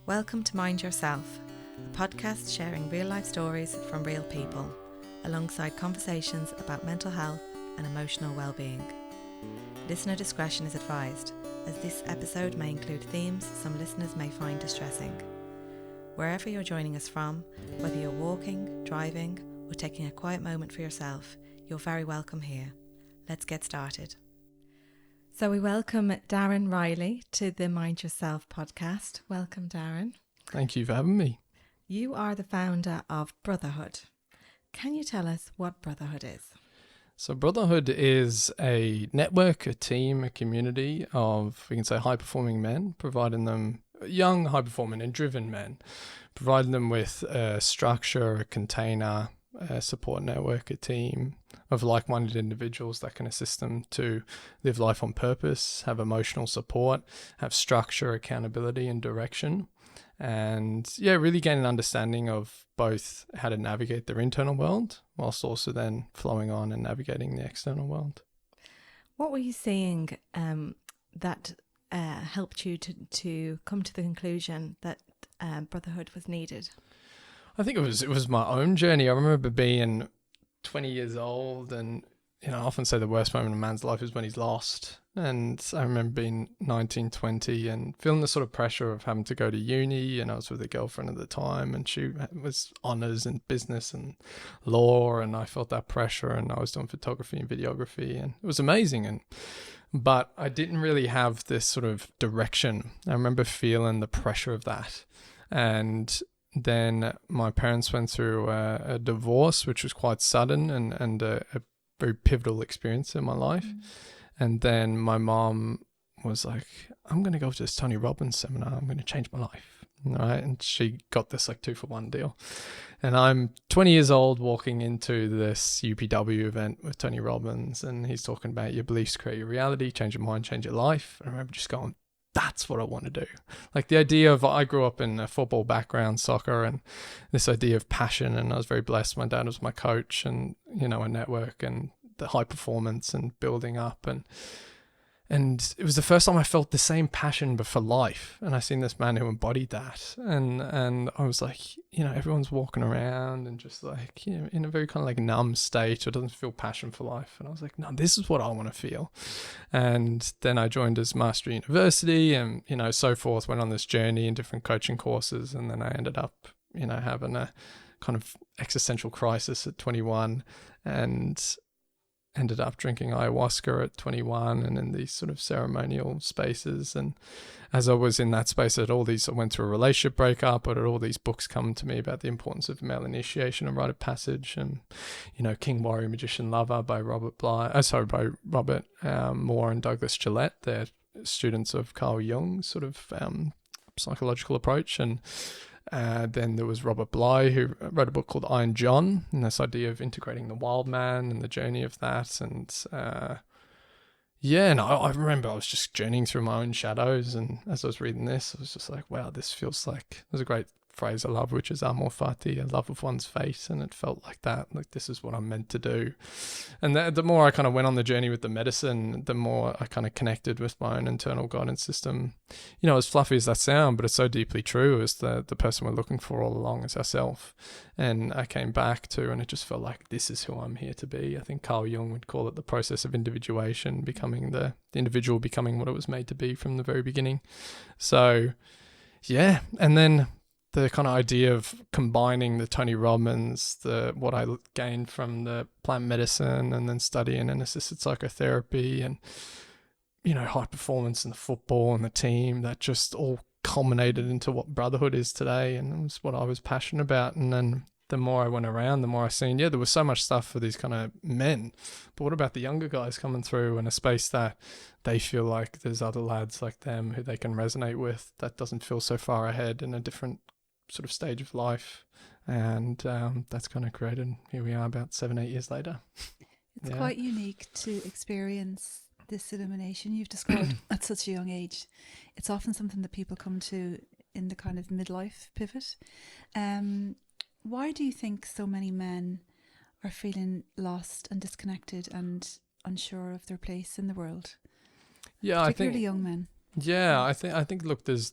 Welcome to Mind Yourself, a podcast sharing real life stories from real people, alongside conversations about mental health and emotional well-being. Listener discretion is advised, as this episode may include themes some listeners may find distressing. Wherever you're joining us from, whether you're walking, driving, or taking a quiet moment for yourself, you're very welcome here. Let's get started. So we welcome Darren Reilly to the Mind Yourself podcast. Welcome, Darren. Thank you for having me. You are the founder of Brotherhood. Can you tell us what Brotherhood is? So Brotherhood is a network, a team, a community of, we can say, high-performing men, providing them, young, high-performing and driven men, providing them with a structure, a container, a support network, a team of like-minded individuals that can assist them to live life on purpose, have emotional support, have structure, accountability and direction. And really gain an understanding of both how to navigate their internal world whilst also then flowing on and navigating the external world. What were you seeing that helped you to come to the conclusion that Brotherhood was needed? I think it was my own journey. I remember being 20 years old, and I often say the worst moment in a man's life is when he's lost. And I remember being 19, 20 and feeling the sort of pressure of having to go to uni. And I was with a girlfriend at the time, and she was honours in business and law. And I felt that pressure, and I was doing photography and videography, and it was amazing. But I didn't really have this sort of direction. I remember feeling the pressure of that. And then my parents went through a divorce, which was quite sudden and a very pivotal experience in my life. And then my mom was like, I'm going to go to this Tony Robbins seminar. I'm going to change my life. Right. And she got this like 2-for-1 deal. And I'm 20 years old walking into this UPW event with Tony Robbins. And he's talking about your beliefs create your reality, change your mind, change your life. And I remember just going, that's what I want to do. Like the idea of, I grew up in a football background, soccer, and this idea of passion. And I was very blessed. My dad was my coach, and, a network and the high performance and building up. And it was the first time I felt the same passion, but for life. And I seen this man who embodied that. And I was like, everyone's walking around and just like, in a very kind of like numb state, or doesn't feel passion for life. And I was like, no, this is what I want to feel. And then I joined as Master University and, so forth, went on this journey in different coaching courses. And then I ended up, having a kind of existential crisis at 21 and ended up drinking ayahuasca at 21 and in these sort of ceremonial spaces. And as I was in that space, I went through a relationship breakup, but all these books come to me about the importance of male initiation and rite of passage, and, King, Warrior, Magician, Lover by Robert Moore and Douglas Gillette. They're students of Carl Jung's sort of psychological approach. And then there was Robert Bly, who wrote a book called Iron John, and this idea of integrating the wild man and the journey of that. And and I remember I was just journeying through my own shadows, and as I was reading this, I was just like, wow, this feels like, there's a great phrase I love, which is amor fati, a love of one's fate. And it felt like that, like this is what I'm meant to do. And the more I kind of went on the journey with the medicine, the more I kind of connected with my own internal guidance system. As fluffy as that sounds, but it's so deeply true, is the person we're looking for all along is ourselves. And I came back to, and it just felt like, this is who I'm here to be. I think Carl Jung would call it the process of individuation, becoming the individual, becoming what it was made to be from the very beginning. So and then the kind of idea of combining the Tony Robbins, what I gained from the plant medicine, and then studying and assisted psychotherapy, and, high performance in the football and the team, that just all culminated into what Brotherhood is today. And it was what I was passionate about. And then the more I went around, the more I seen, there was so much stuff for these kind of men. But what about the younger guys coming through in a space that they feel like there's other lads like them who they can resonate with, that doesn't feel so far ahead in a different sort of stage of life. And that's kind of created, here we are about 7-8 years later. It's quite unique to experience this illumination you've described at such a young age. It's often something that people come to in the kind of midlife pivot. Why do you think so many men are feeling lost and disconnected and unsure of their place in the world? Yeah, particularly young men. Yeah, I think. Look, there's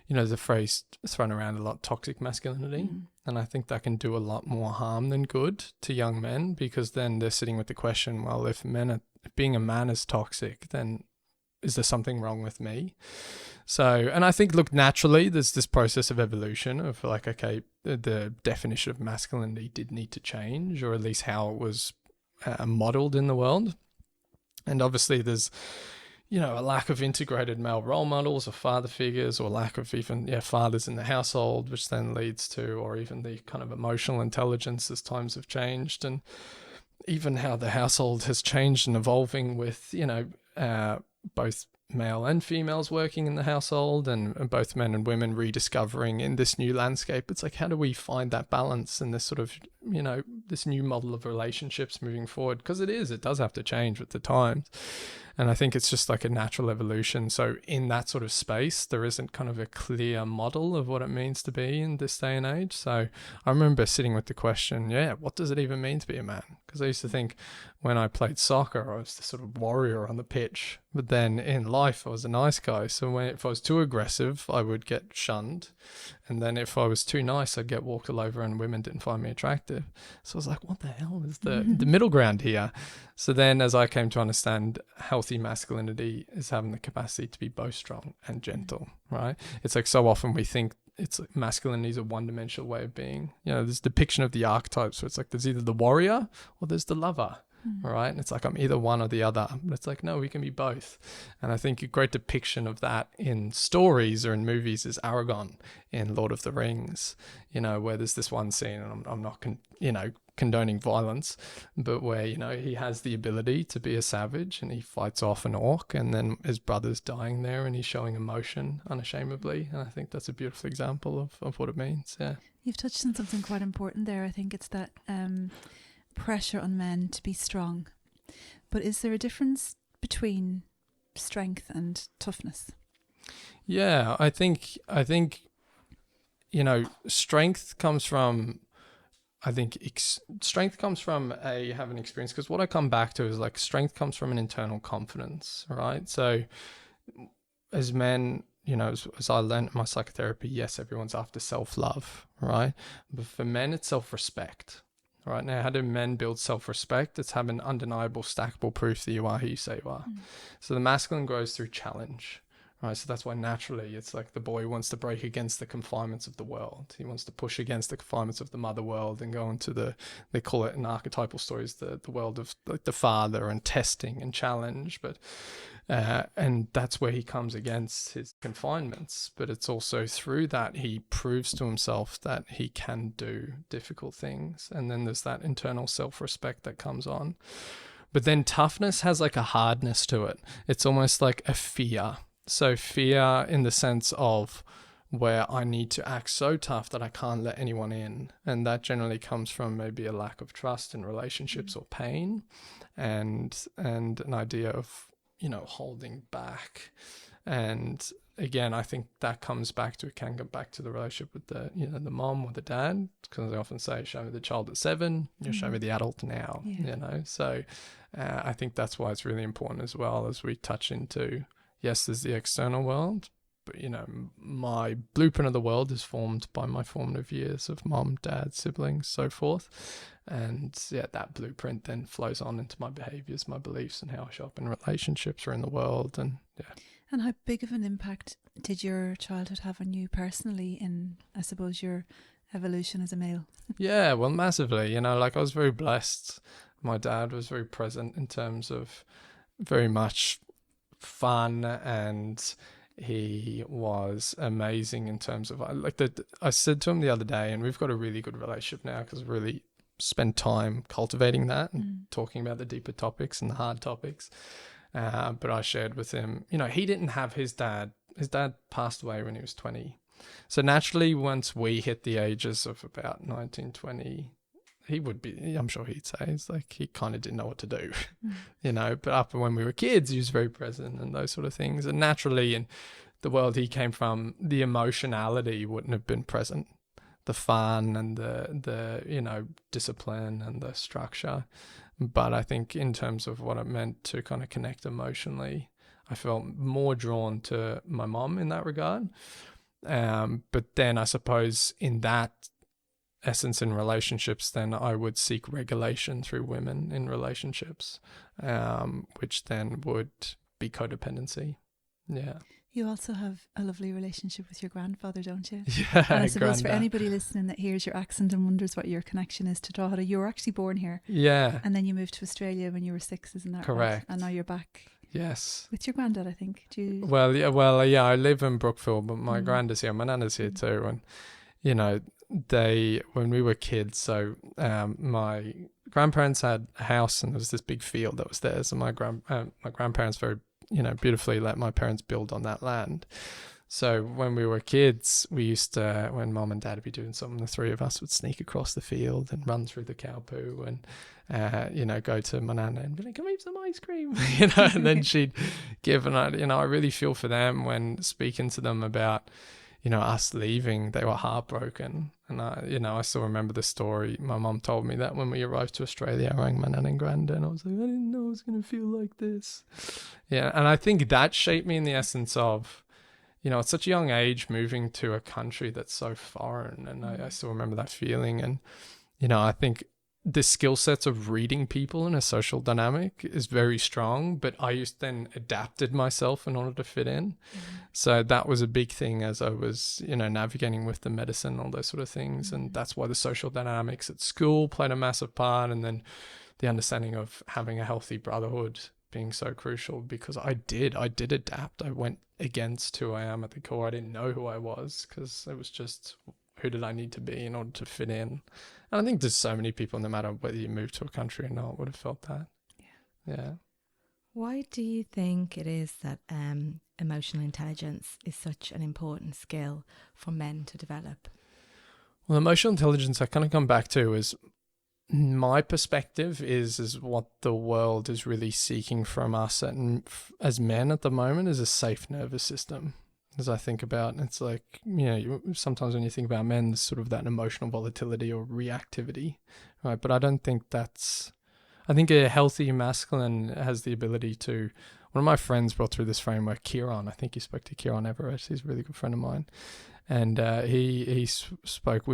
there's a phrase thrown around a lot, toxic masculinity. And I think that can do a lot more harm than good to young men, because then they're sitting with the question, well, if being a man is toxic, then is there something wrong with me? So, and I think, look, naturally, there's this process of evolution of like, okay, the definition of masculinity did need to change, or at least how it was modeled in the world. And obviously there's, a lack of integrated male role models or father figures, or lack of even, fathers in the household, which then leads to, or even the kind of emotional intelligence as times have changed, and even how the household has changed and evolving with, both male and females working in the household, and both men and women rediscovering in this new landscape. It's like, how do we find that balance and this sort of, this new model of relationships moving forward? Because it does have to change with the times. And I think it's just like a natural evolution. So in that sort of space, there isn't kind of a clear model of what it means to be in this day and age. So I remember sitting with the question, what does it even mean to be a man? Because I used to think when I played soccer, I was the sort of warrior on the pitch. But then in life, I was a nice guy. So if I was too aggressive, I would get shunned. And then if I was too nice, I'd get walked all over and women didn't find me attractive. So I was like, what the hell is the middle ground here? So then as I came to understand, healthy masculinity is having the capacity to be both strong and gentle, right? It's like so often we think it's like masculinity is a one-dimensional way of being. This depiction of the archetypes. So it's like there's either the warrior or there's the lover. All right. And it's like, I'm either one or the other. But it's like, no, we can be both. And I think a great depiction of that in stories or in movies is Aragorn in Lord of the Rings, where there's this one scene, and I'm not, condoning violence, but where, he has the ability to be a savage and he fights off an orc, and then his brother's dying there and he's showing emotion unashamedly. And I think that's a beautiful example of what it means. Yeah. You've touched on something quite important there. I think it's that pressure on men to be strong. But is there a difference between strength and toughness? Yeah, I think strength comes from, strength comes from having experience, because what I come back to is like strength comes from an internal confidence, right? So as men, as I learned in my psychotherapy, yes, everyone's after self-love, right? But for men, it's self-respect. Right now, how do men build self-respect? It's having undeniable, stackable proof that you are who you say you are. So the masculine grows through challenge, right? So that's why naturally it's like the boy wants to break against the confinements of the world. He wants to push against the confinements of the mother world and go into they call it in archetypal stories, the world of like the father and testing and challenge. But and that's where he comes against his confinements. But it's also through that he proves to himself that he can do difficult things. And then there's that internal self-respect that comes on. But then toughness has like a hardness to it. It's almost like a fear. So fear in the sense of where I need to act so tough that I can't let anyone in. And that generally comes from maybe a lack of trust in relationships or pain, and an idea of, holding back. And again, I think that can go back to the relationship with the mom or the dad, because I often say, show me the child at 7, show me the adult now, So I think that's why it's really important as well, as we touch into, yes, there's the external world, but my blueprint of the world is formed by my formative years of mom, dad, siblings, so forth. And that blueprint then flows on into my behaviors, my beliefs, and how I show up in relationships or in the world. And And how big of an impact did your childhood have on you personally in, I suppose, your evolution as a male? Yeah, well, massively. I was very blessed. My dad was very present in terms of very much fun, and he was amazing in terms of I said to him the other day, and we've got a really good relationship now because we really spend time cultivating that and talking about the deeper topics and the hard topics. But I shared with him, he didn't have his dad passed away when he was 20. So naturally, once we hit the ages of about 19, 20, he would be, I'm sure he'd say, it's like he kind of didn't know what to do, but up when we were kids, he was very present and those sort of things. And naturally, in the world he came from, the emotionality wouldn't have been present, the fun and the discipline and the structure. But I think in terms of what it meant to kind of connect emotionally, I felt more drawn to my mom in that regard. But then I suppose in that essence in relationships, then I would seek regulation through women in relationships, which then would be codependency. Yeah. You also have a lovely relationship with your grandfather, don't you? Yeah. And I suppose for Granda. anybody listening that hears your accent and wonders what your connection is to Drogheda, you were actually born here. Yeah. And then you moved to Australia when you were 6, isn't that Correct. right? And now you're back Yes. with your granddad, I think. Do you? Well, yeah, I live in Brookfield, but my granddad's here, my nana's here too. And, you know, when we were kids, so my grandparents had a house and there was this big field that was theirs. And my grandparents very, beautifully let my parents build on that land. So when we were kids, we used to, when mom and dad would be doing something, the three of us would sneak across the field and run through the cow poo and, go to my nana and be like, can we have some ice cream? And then she'd give, and I really feel for them when speaking to them about, us leaving. They were heartbroken. And I still remember the story. My mom told me that when we arrived to Australia, I rang my nan and granddad and I was like, I didn't know I was going to feel like this. Yeah. And I think that shaped me in the essence of, at such a young age, moving to a country that's so foreign. And I still remember that feeling. And, I think the skill sets of reading people in a social dynamic is very strong, but I then adapted myself in order to fit in. So that was a big thing as I was, navigating with the medicine, all those sort of things. And that's why the social dynamics at school played a massive part. And then the understanding of having a healthy brotherhood being so crucial, because I did adapt. I went against who I am at the core. I didn't know who I was because it was just, who did I need to be in order to fit in? And I think there's so many people, no matter whether you move to a country or not, would have felt that. Yeah. Why do you think it is that emotional intelligence is such an important skill for men to develop? Well, emotional intelligence, I kind of come back to is my perspective is what the world is really seeking from us as men at the moment is a safe nervous system. As I think about, it's like, sometimes when you think about men, there's sort of that emotional volatility or reactivity, right? But I don't think I think a healthy masculine has the ability to, one of my friends brought through this framework, Kieran. I think you spoke to Kieran Everett. He's a really good friend of mine. And we've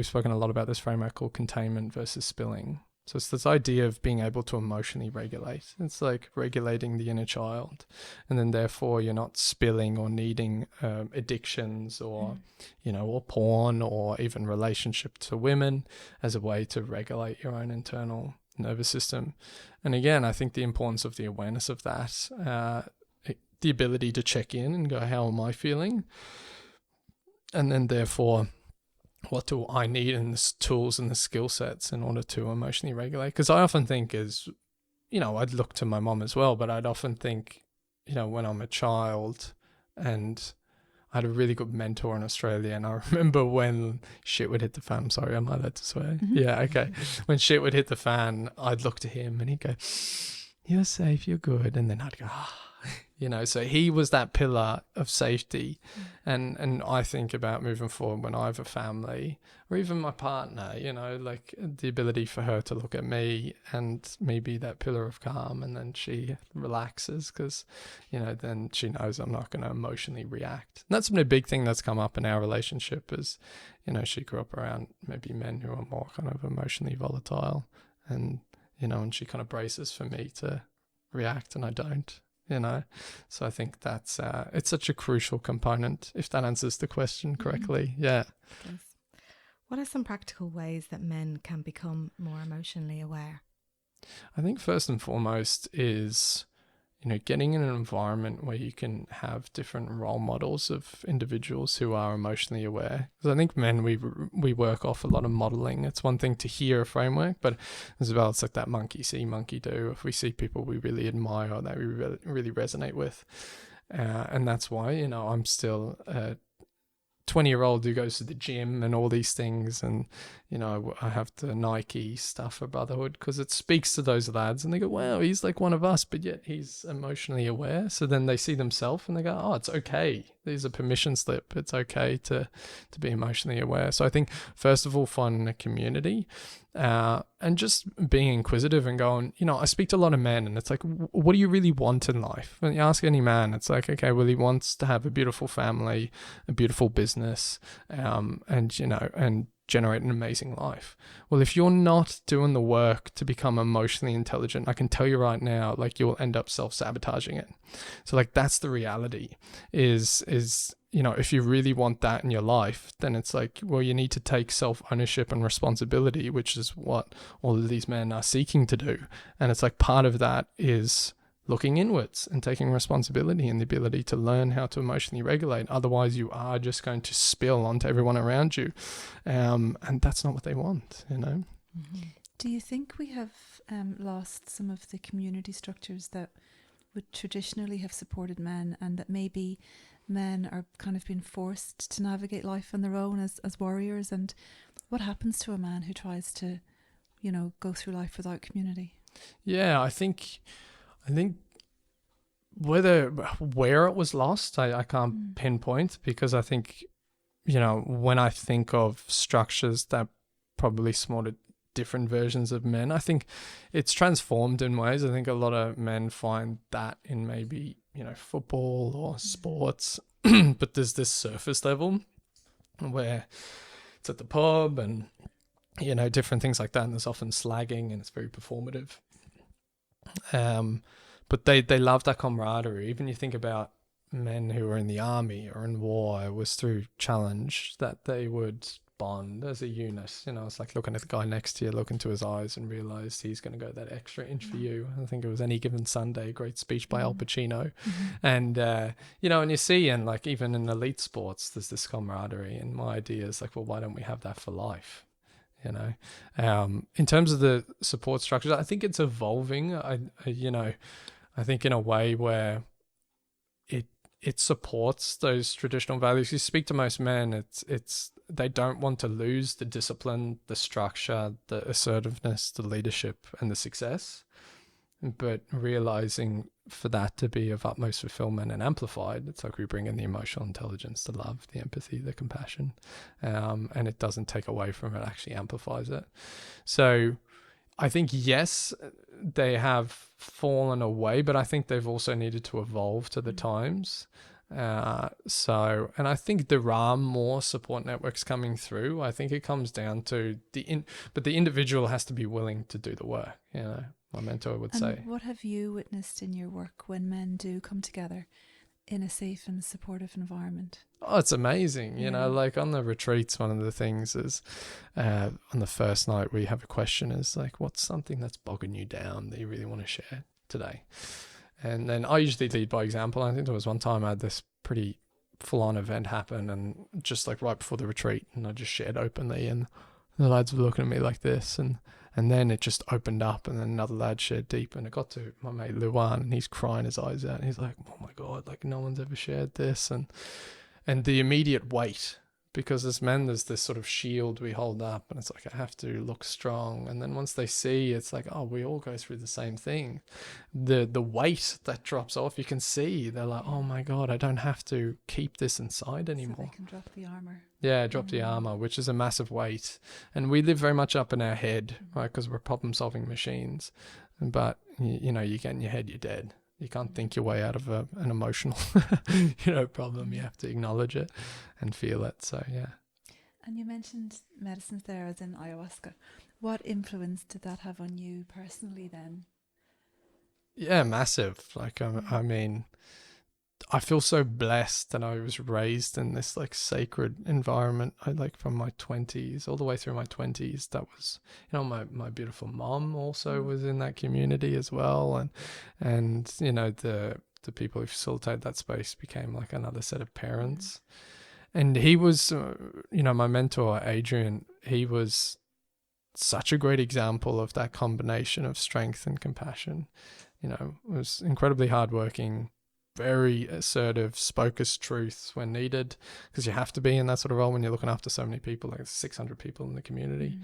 spoken a lot about this framework called containment versus spilling. So it's this idea of being able to emotionally regulate. It's like regulating the inner child. And then therefore you're not spilling or needing addictions or, or porn or even relationship to women as a way to regulate your own internal nervous system. And again, I think the importance of the awareness of that, the ability to check in and go, how am I feeling? And then therefore, what do I need in the tools and the skill sets in order to emotionally regulate? Because I often think I'd look to my mom as well, but I'd often think, when I'm a child, and I had a really good mentor in Australia, and I remember when shit would hit the fan. I'm sorry, I'm not allowed to swear. Mm-hmm. Yeah, okay. When shit would hit the fan, I'd look to him and he'd go, you're safe, you're good. And then I'd go, so he was that pillar of safety. And I think about moving forward when I have a family or even my partner, like the ability for her to look at me and me be that pillar of calm, and then she relaxes because, then she knows I'm not going to emotionally react. And that's been a big thing that's come up in our relationship is, she grew up around maybe men who are more kind of emotionally volatile and, and she kind of braces for me to react and I don't. So I think that's it's such a crucial component, if that answers the question correctly. Yeah. Yes. What are some practical ways that men can become more emotionally aware? I think first and foremost is, getting in an environment where you can have different role models of individuals who are emotionally aware. Because I think men, we work off a lot of modeling. It's one thing to hear a framework, but as well, it's like that monkey see, monkey do. If we see people we really admire or that we really resonate with. And that's why, I'm still a 20-year-old who goes to the gym and all these things, and I have the Nike stuff for Brotherhood because it speaks to those lads and they go, wow, he's like one of us, but yet he's emotionally aware. So then they see themselves and they go, oh, it's okay These are permission slip. It's okay to be emotionally aware. So I think, first of all, finding a community and just being inquisitive and going, I speak to a lot of men, and it's like, what do you really want in life? When you ask any man, it's like, okay, well, he wants to have a beautiful family, a beautiful business, and generate an amazing life. Well, if you're not doing the work to become emotionally intelligent, I can tell you right now, like, you'll end up self-sabotaging it. So like, that's the reality is if you really want that in your life, then it's like, well, you need to take self-ownership and responsibility, which is what all of these men are seeking to do. And it's like, part of that is looking inwards and taking responsibility and the ability to learn how to emotionally regulate. Otherwise, you are just going to spill onto everyone around you. And that's not what they want, Mm-hmm. Do you think we have lost some of the community structures that would traditionally have supported men, and that maybe men are kind of being forced to navigate life on their own as warriors? And what happens to a man who tries to, go through life without community? Yeah, I think where it was lost, I can't pinpoint, because I think, when I think of structures that probably supported different versions of men, I think it's transformed in ways. I think a lot of men find that in maybe, football or sports, but there's this surface level where it's at the pub and, different things like that. And there's often slagging and it's very performative. But they love that camaraderie. Even you think about men who were in the army or in war, it was through challenge that they would bond as a unit. It's like looking at the guy next to you, look into his eyes and realize he's going to go that extra inch for you. I think it was Any Given Sunday, a great speech by Al Pacino. And, and you see, and like even in elite sports, there's this camaraderie. And my idea is like, well, why don't we have that for life? In terms of the support structures, I think it's evolving. I think in a way where it supports those traditional values. You speak to most men, it's they don't want to lose the discipline, the structure, the assertiveness, the leadership, and the success. But realizing for that to be of utmost fulfillment and amplified, it's like we bring in the emotional intelligence, the love, the empathy, the compassion, and it doesn't take away from it, actually amplifies it. So I think, yes, they have fallen away, but I think they've also needed to evolve to the times. And I think there are more support networks coming through. I think it comes down to but the individual has to be willing to do the work, my mentor would say. What have you witnessed in your work when men do come together in a safe and supportive environment? Oh, it's amazing. Like on the retreats, one of the things is on the first night we have a question is like, what's something that's bogging you down that you really want to share today? And then I usually lead by example. I think there was one time I had this pretty full-on event happen, and just like right before the retreat, and I just shared openly, and the lads were looking at me like this, and then it just opened up, and then another lad shared deep, and it got to my mate Luan, and he's crying his eyes out, and he's like, oh my God, like no one's ever shared this. And the immediate weight, because as men, there's this sort of shield we hold up, and it's like, I have to look strong. And then once they see, it's like, oh, we all go through the same thing. The weight that drops off, you can see, they're like, oh my God, I don't have to keep this inside anymore. So they can drop the armor. Yeah, drop the armor, which is a massive weight. And we live very much up in our head, right? Because we're problem-solving machines. But, you get in your head, you're dead. You can't think your way out of an emotional, problem. You have to acknowledge it and feel it. So, yeah. And you mentioned medicines there, as in ayahuasca. What influence did that have on you personally then? Yeah, massive. Like, I mean, I feel so blessed that I was raised in this like sacred environment. I like from my 20s all the way through my 20s. That was, my beautiful mom also was in that community as well, and the people who facilitate that space became like another set of parents. And he was, my mentor Adrian. He was such a great example of that combination of strength and compassion. Was incredibly hardworking, very assertive, spoke his truth when needed, because you have to be in that sort of role when you're looking after so many people, like 600 people in the community.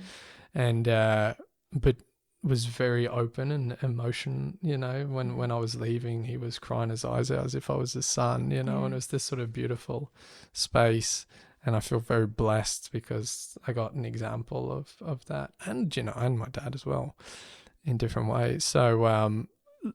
And but was very open and emotion, when I was leaving, he was crying his eyes out as if I was his son, and it was this sort of beautiful space. And I feel very blessed because I got an example of that, and and my dad as well in different ways. So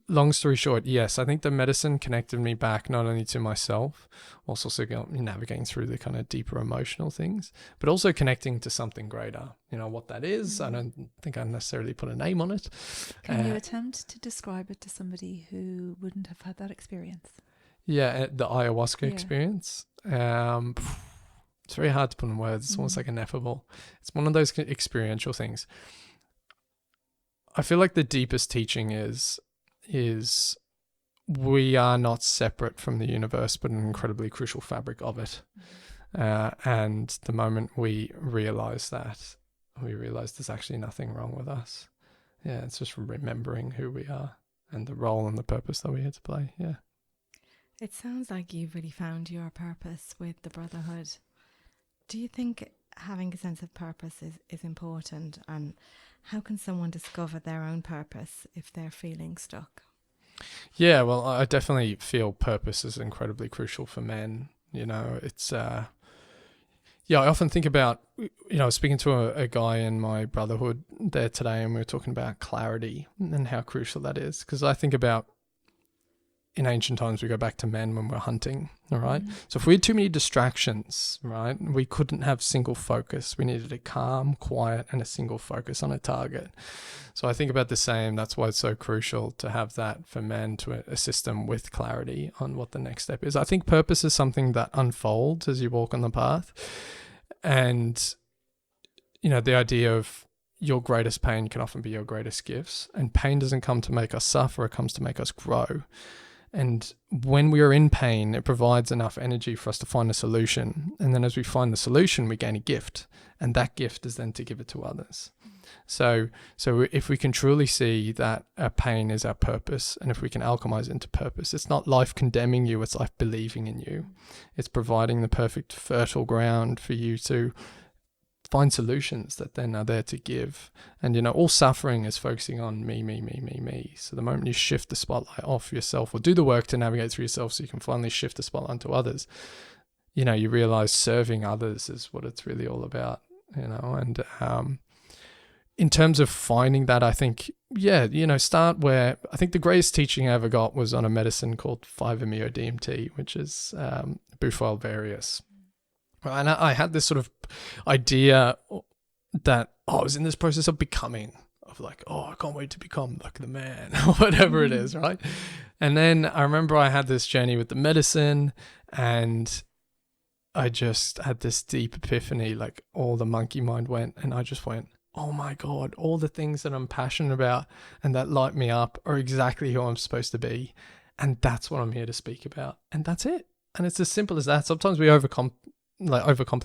long story short, yes, I think the medicine connected me back not only to myself, also navigating through the kind of deeper emotional things, but also connecting to something greater. What that is, I don't think I necessarily put a name on it. Can you attempt to describe it to somebody who wouldn't have had that experience? Yeah, the ayahuasca experience. It's very hard to put in words. It's almost like ineffable. It's one of those experiential things. I feel like the deepest teaching is we are not separate from the universe, but an incredibly crucial fabric of it. And the moment we realize that, we realize there's actually nothing wrong with us. Yeah, it's just remembering who we are and the role and the purpose that we're here to play. Yeah. It sounds like you've really found your purpose with the Brotherhood. Do you think having a sense of purpose is important? And how can someone discover their own purpose if they're feeling stuck? Yeah, well, I definitely feel purpose is incredibly crucial for men. It's, I often think about, I was speaking to a guy in my Brotherhood there today, and we were talking about clarity and how crucial that is. Because I think about, in ancient times, we go back to men when we're hunting, all right? So if we had too many distractions, right, we couldn't have single focus. We needed a calm, quiet, and a single focus on a target. So I think about the same. That's why it's so crucial to have that for men, to assist them with clarity on what the next step is. I think purpose is something that unfolds as you walk on the path. And, the idea of your greatest pain can often be your greatest gifts. And pain doesn't come to make us suffer. It comes to make us grow. And when we are in pain, it provides enough energy for us to find a solution. And then as we find the solution, we gain a gift. And that gift is then to give it to others. So if we can truly see that our pain is our purpose, and if we can alchemize it into purpose, it's not life condemning you, it's life believing in you. It's providing the perfect fertile ground for you to find solutions that then are there to give. And, all suffering is focusing on me. So the moment you shift the spotlight off yourself, or do the work to navigate through yourself so you can finally shift the spotlight onto others, you realize serving others is what it's really all about, and in terms of finding that, I think, start where I think the greatest teaching I ever got was on a medicine called 5-MeO-DMT, which is bufoil various. And I had this sort of idea that I was in this process of becoming, of like, I can't wait to become like the man, or whatever it is, right? And then I remember I had this journey with the medicine, and I just had this deep epiphany, like all the monkey mind went, and I just went, oh my God, all the things that I'm passionate about and that light me up are exactly who I'm supposed to be. And that's what I'm here to speak about. And that's it. And it's as simple as that. Sometimes we overcomplicate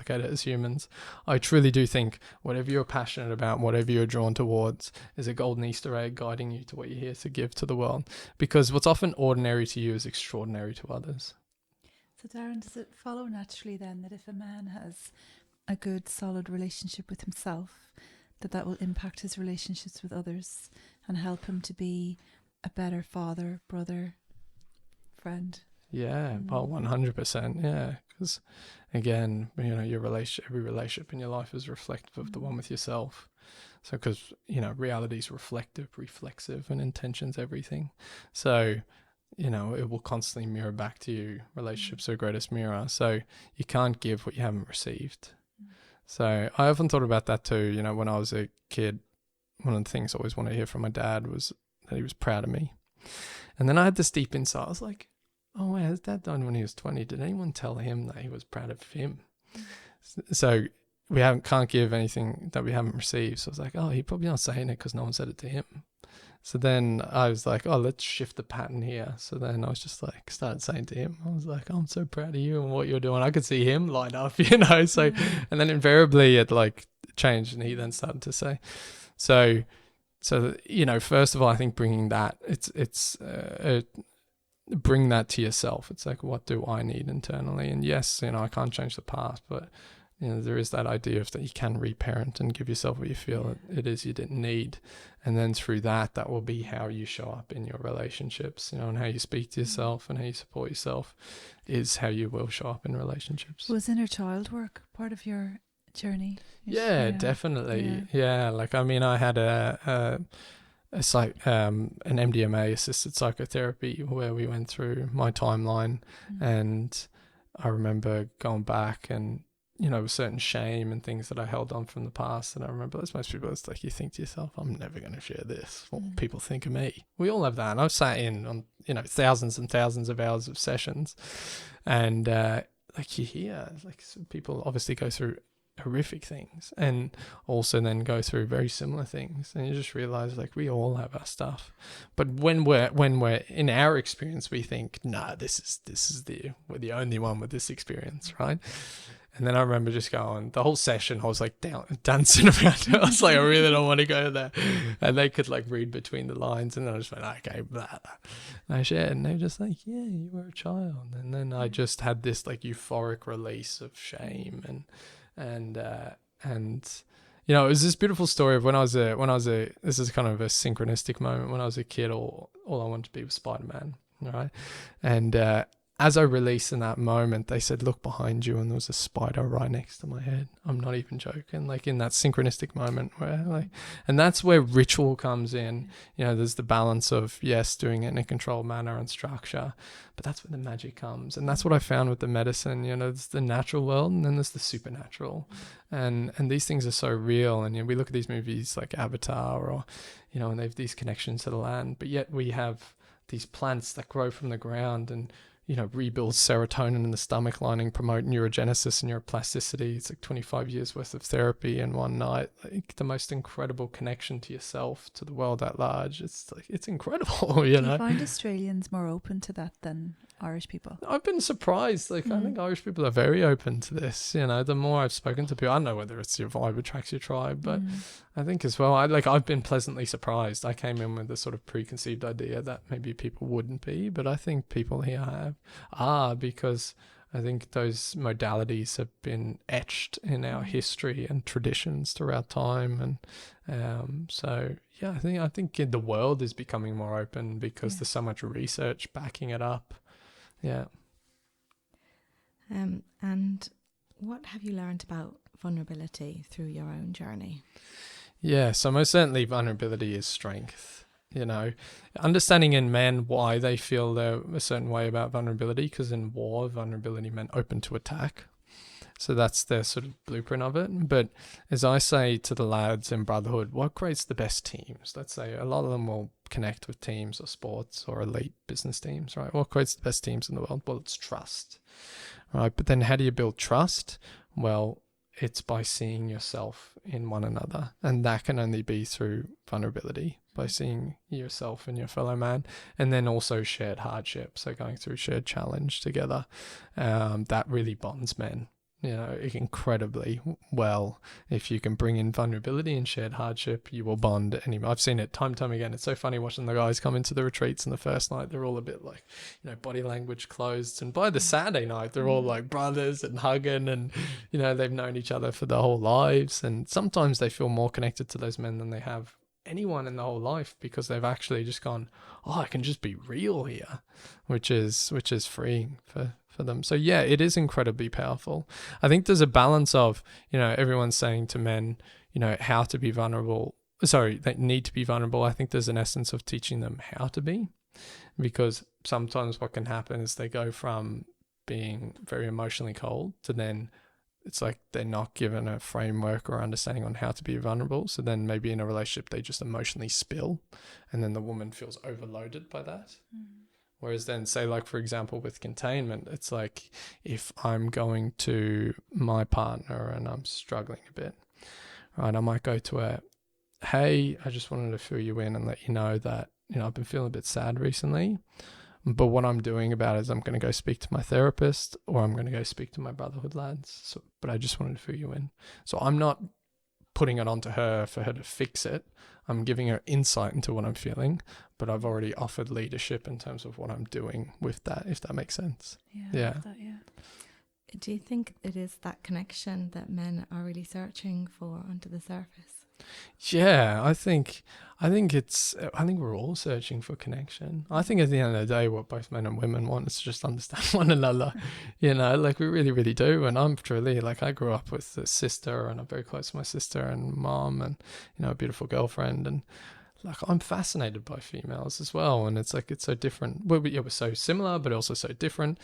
it as humans. I truly do think whatever you're passionate about, whatever you're drawn towards, is a golden Easter egg guiding you to what you're here to give to the world. Because what's often ordinary to you is extraordinary to others. So Darren, does it follow naturally then that if a man has a good, solid relationship with himself, that will impact his relationships with others and help him to be a better father, brother, friend? Yeah, well, 100%. Yeah, because again, your every relationship in your life is reflective of the one with yourself. So, because reality is reflexive, and intention's everything. So, it will constantly mirror back to you. Relationships are the greatest mirror. So you can't give what you haven't received. So I often thought about that too. When I was a kid, one of the things I always wanted to hear from my dad was that he was proud of me. And then I had this deep insight. I was like, oh, wait, his dad died when he was 20. Did anyone tell him that he was proud of him? So we can't give anything that we haven't received. So I was like, oh, he's probably not saying it because no one said it to him. So then I was like, oh, let's shift the pattern here. So then I was just like, started saying to him, I was like, I'm so proud of you and what you're doing. I could see him light up, So, and then invariably it like changed, and he then started to say, so, first of all, I think bringing that, bring that to yourself. It's like, what do I need internally? And yes, I can't change the past, but there is that idea of that you can reparent and give yourself what you feel it is you didn't need. And then through that will be how you show up in your relationships, and how you speak to yourself and how you support yourself is how you will show up in relationships. Was inner child work part of your journey? Definitely. Like, I mean, I had an MDMA assisted psychotherapy where we went through my timeline, and I remember going back and with certain shame and things that I held on from the past. And I remember, as most people, it's like you think to yourself, I'm never going to share this. What will people think of me? We all have that. And I've sat in on, thousands and thousands of hours of sessions. And like you hear, like people obviously go through horrific things and also then go through very similar things. And you just realize, like, we all have our stuff. But when we're in our experience, we think, nah, we're the only one with this experience, right? And then I remember just going, the whole session, I was like dancing around it. I was like, I really don't want to go there. And they could like read between the lines. And then I just went, okay, blah, blah. And I shared, and they were just like, yeah, you were a child. And then I just had this like euphoric release of shame. And it was this beautiful story of when I was a, this is kind of a synchronistic moment. When I was a kid, all I wanted to be was Spider-Man. Right. And, as I released in that moment, they said, look behind you, and there was a spider right next to my head. I'm not even joking. Like in that synchronistic moment and that's where ritual comes in. There's the balance of, yes, doing it in a controlled manner and structure, but that's where the magic comes. And that's what I found with the medicine. There's the natural world and then there's the supernatural. And these things are so real. And we look at these movies like Avatar or, and they have these connections to the land, but yet we have these plants that grow from the ground and, rebuild serotonin in the stomach lining, promote neurogenesis and neuroplasticity. It's like 25 years worth of therapy in one night. Like the most incredible connection to yourself, to the world at large. It's like, it's incredible, Do you find Australians more open to that than Irish people? I've been surprised. Like, I think Irish people are very open to this. The more I've spoken to people, I don't know whether it's your vibe attracts your tribe, but I think as well, I've been pleasantly surprised. I came in with a sort of preconceived idea that maybe people wouldn't be, but I think people here are, because I think those modalities have been etched in our history and traditions throughout time. And I think the world is becoming more open because there's so much research backing it up. Yeah. And what have you learned about vulnerability through your own journey? Yeah, so most certainly vulnerability is strength. Understanding in men why they feel they're a certain way about vulnerability, because in war, vulnerability meant open to attack. So that's their sort of blueprint of it. But as I say to the lads in Brotherhood, what creates the best teams? Let's say a lot of them will connect with teams or sports or elite business teams, right? What creates the best teams in the world? Well, it's trust, right? But then how do you build trust? Well, it's by seeing yourself in one another. And that can only be through vulnerability, by seeing yourself and your fellow man. And then also shared hardship. So going through shared challenge together, that really bonds men, incredibly well. If you can bring in vulnerability and shared hardship, you will bond. I've seen it time and time again. It's so funny watching the guys come into the retreats in the first night. They're all a bit like, body language closed. And by the Saturday night, they're all like brothers and hugging and, they've known each other for their whole lives. And sometimes they feel more connected to those men than they have anyone in the whole life, because they've actually just gone, I can just be real here, which is freeing for them. So yeah, it is incredibly powerful. I think there's a balance of, everyone's saying to men, how to be vulnerable. Sorry, they need to be vulnerable. I think there's an essence of teaching them how to be, because sometimes what can happen is they go from being very emotionally cold to then it's like they're not given a framework or understanding on how to be vulnerable. So then maybe in a relationship, they just emotionally spill, and then the woman feels overloaded by that. Whereas then, say, like, for example, with containment, it's like if I'm going to my partner and I'm struggling a bit, right, I might go to her, hey, I just wanted to fill you in and let you know that, I've been feeling a bit sad recently. But what I'm doing about it is I'm going to go speak to my therapist, or I'm going to go speak to my Brotherhood lads. But I just wanted to fill you in. So I'm not putting it onto her for her to fix it. I'm giving her insight into what I'm feeling, but I've already offered leadership in terms of what I'm doing with that, if that makes sense. Yeah. Do you think it is that connection that men are really searching for under the surface? Yeah, I think we're all searching for connection. I think at the end of the day, what both men and women want is to just understand one another, like we really, really do. And I'm truly, like, I grew up with a sister, and I'm very close to my sister and mom, and, a beautiful girlfriend. And like, I'm fascinated by females as well. And it's like, it's so different. We're so similar, but also so different.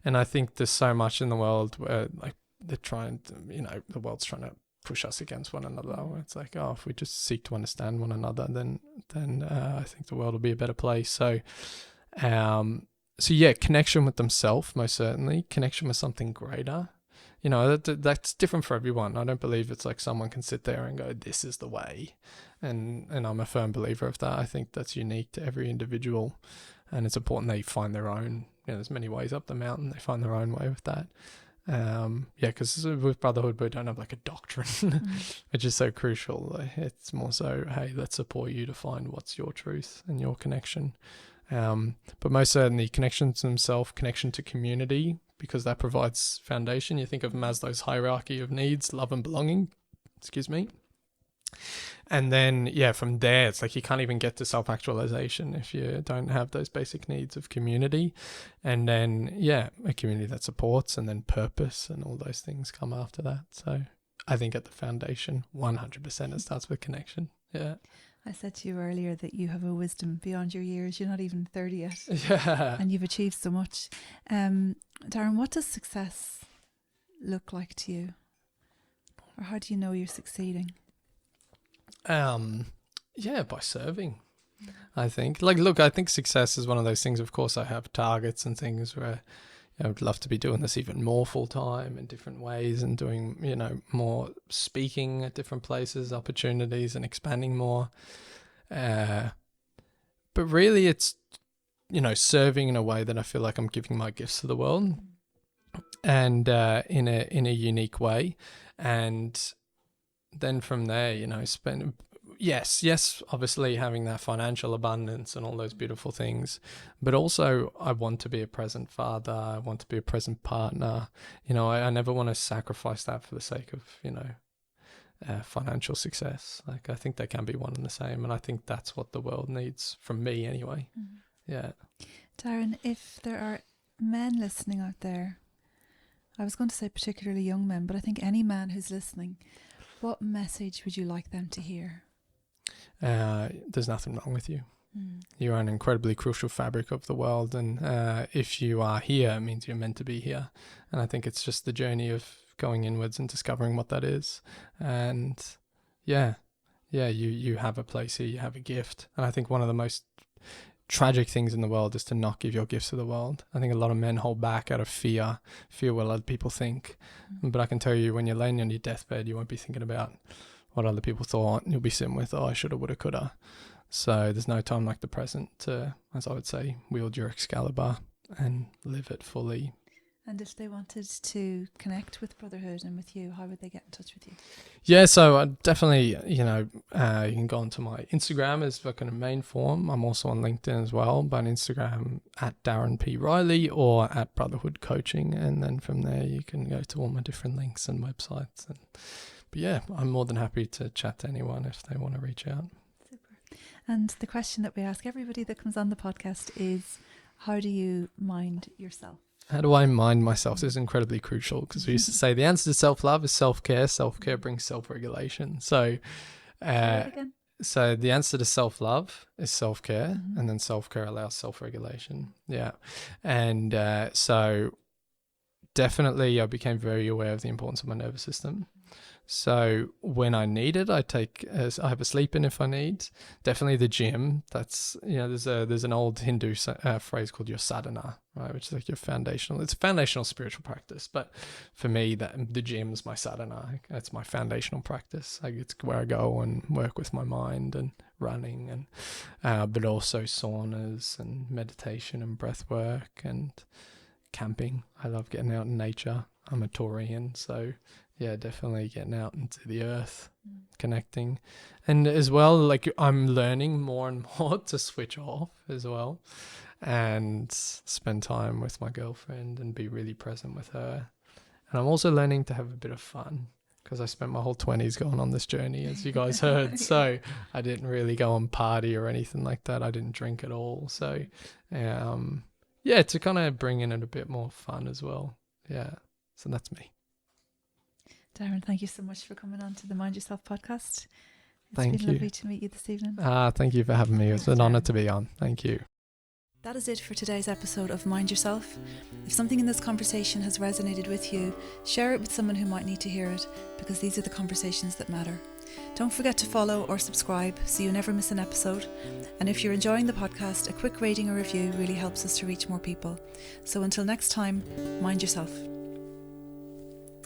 And I think there's so much in the world where, like, they're trying to, the world's trying to push us against one another. Where it's like, if we just seek to understand one another, then I think the world will be a better place. So yeah, connection with themselves, most certainly. Connection with something greater. That's different for everyone. I don't believe it's like someone can sit there and go, this is the way. And I'm a firm believer of that. I think that's unique to every individual, and it's important they find their own. There's many ways up the mountain. They find their own way with that. Because with Brotherhood, we don't have like a doctrine, which is so crucial. It's more so, hey, let's support you to find what's your truth and your connection. But most certainly, connection to himself, connection to community, because that provides foundation. You think of Maslow's hierarchy of needs, love and belonging. And then, from there, it's like you can't even get to self-actualization if you don't have those basic needs of community. And then, a community that supports, and then purpose and all those things come after that. So I think at the foundation, 100% it starts with connection. Yeah. I said to you earlier that you have a wisdom beyond your years. You're not even 30 yet. Yeah. And you've achieved so much. Darren, what does success look like to you? Or how do you know you're succeeding? By serving, I think. I think success is one of those things. Of course, I have targets and things where I would love to be doing this even more full time in different ways, and doing, more speaking at different places, opportunities, and expanding more. But really it's, serving in a way that I feel like I'm giving my gifts to the world, and in a unique way. And then from there, obviously having that financial abundance and all those beautiful things, but also I want to be a present father. I want to be a present partner. I never want to sacrifice that for the sake of, financial success. Like, I think they can be one and the same, and I think that's what the world needs from me anyway. Yeah. Darren, if there are men listening out there, I was going to say particularly young men, but I think any man who's listening, what message would you like them to hear? There's nothing wrong with you. You are an incredibly crucial fabric of the world, and if you are here, it means you're meant to be here. And I think it's just the journey of going inwards and discovering what that is. And you have a place here, you have a gift. And I think one of the most tragic things in the world is to not give your gifts to the world. I think a lot of men hold back out of fear what other people think. But I can tell you, when you're laying on your deathbed, you won't be thinking about what other people thought. You'll be sitting with, I shoulda, woulda, coulda. So there's no time like the present to, as I would say, wield your Excalibur and live it fully. And if they wanted to connect with Brotherhood and with you, how would they get in touch with you? Yeah, so definitely, you can go onto my Instagram as the kind of main form. I'm also on LinkedIn as well, but on Instagram at Darren P. Reilly or at Brotherhood Coaching. And then from there, you can go to all my different links and websites. But I'm more than happy to chat to anyone if they want to reach out. Super. And the question that we ask everybody that comes on the podcast is, how do you mind yourself? How do I mind myself? This is incredibly crucial, because we used to say the answer to self-love is self-care. Self-care brings self-regulation. So, so the answer to self-love is self-care, and then self-care allows self-regulation. Yeah. And so definitely I became very aware of the importance of my nervous system. So when I need it, I have a sleep in if I need. Definitely the gym. That's, there's an old Hindu phrase called your sadhana, right? Which is like your foundational. It's a foundational spiritual practice. But for me, the gym's my sadhana. It's my foundational practice. It's where I go and work with my mind, and running, and but also saunas and meditation and breath work and camping. I love getting out in nature. I'm a Taurian, so yeah, definitely getting out into the earth, connecting. And as well, like, I'm learning more and more to switch off as well and spend time with my girlfriend and be really present with her. And I'm also learning to have a bit of fun, because I spent my whole 20s going on this journey, as you guys heard. So I didn't really go and party or anything like that. I didn't drink at all. So, yeah, to kind of bring in a bit more fun as well. Yeah. So that's me. Darren, thank you so much for coming on to the Mind Yourself podcast. Thank It's been you. lovely to meet you this evening. Thank you for having me. It's an honor to be on. Thank you. That is it for today's episode of Mind Yourself. If something in this conversation has resonated with you, share it with someone who might need to hear it, because these are the conversations that matter. Don't forget to follow or subscribe so you never miss an episode. And if you're enjoying the podcast, a quick rating or review really helps us to reach more people. So until next time, mind yourself.